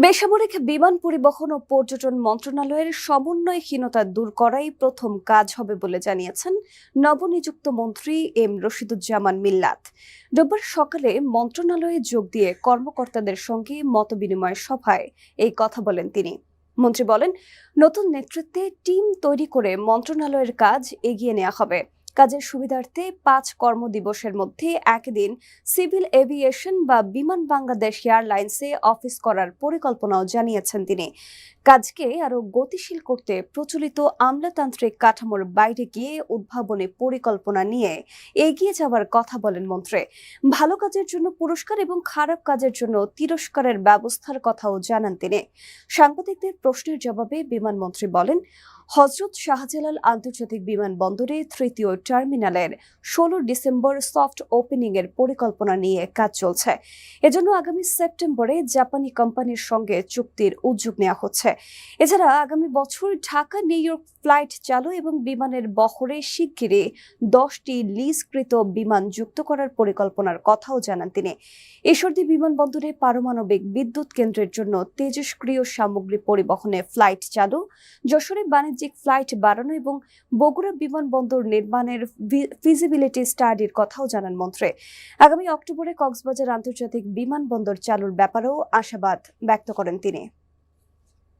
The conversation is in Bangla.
বেসামরিক বিমান পরিবহন ও পর্যটন মন্ত্রণালয়ের সমন্বয়হীনতা দূর করাই প্রথম কাজ হবে বলে জানিয়েছেন নবনিযুক্ত মন্ত্রী এম রশিদুজ্জামান মিল্লাত। রোববার সকালে মন্ত্রণালয়ে যোগ দিয়ে কর্মকর্তাদের সঙ্গে মতবিনিময় সভায় এই কথা বলেন তিনি। মন্ত্রী বলেন, নতুন নেতৃত্বে টিম তৈরি করে মন্ত্রণালয়ের কাজ এগিয়ে নেওয়া হবে। কাজের সুবিধার্থে ৫ কর্মদিবসের মধ্যে একদিন সিভিল এভিয়েশন বা বিমান বাংলাদেশ এয়ারলাইন্সে অফিস করার পরিকল্পনাও জানিয়েছেন তিনি। কাজকে আরো গতিশীল করতে প্রচলিত আমলাতান্ত্রিক কাঠামোর বাইরে গিয়ে উদ্ভাবনী পরিকল্পনা নিয়ে এগিয়ে যাওয়ার কথা বলেন মন্ত্রী। ভালো কাজের জন্য পুরস্কার এবং খারাপ কাজের জন্য তিরস্কারের ব্যবস্থার কথাও জানান তিনি। সাংবাদিকদের প্রশ্নের জবাবে বিমানমন্ত্রী বলেন, হযরত শাহজালাল আন্তর্জাতিক বিমানবন্দরে তৃতীয় টার্মিনালের ১৬ ডিসেম্বর সফট ওপেনিং এর পরিকল্পনা নিয়ে কাজ চলছে। এজন্য আগামী সেপ্টেম্বরে জাপানি কোম্পানির সঙ্গে চুক্তির উদ্যোগ নেওয়া হচ্ছে। এছাড়া আগামী বছর ঢাকা নিউ ইয়র্ক ফ্লাইট চালু এবং বিমানের বহরে শিগগিরই 10টি লিজকৃত বিমান যুক্ত করার পরিকল্পনার কথাও জানান তিনি। ঈশ্বরদী বিমানবন্দরে পারমাণবিক বিদ্যুৎ কেন্দ্রের জন্য তেজস্ক্রিয় সামগ্রী পরিবহনে ফ্লাইট চালু, যশোরে বাণিজ্যিক ফ্লাইট বাড়ানো এবং বগুড়া বিমানবন্দর নির্মাণের ফিজিবিলিটি স্টাডির কথাও জানান মন্ত্রী। আগামী অক্টোবরে কক্সবাজার আন্তর্জাতিক বিমানবন্দর চালুর ব্যাপারেও আশাবাদ ব্যক্ত করেন তিনি।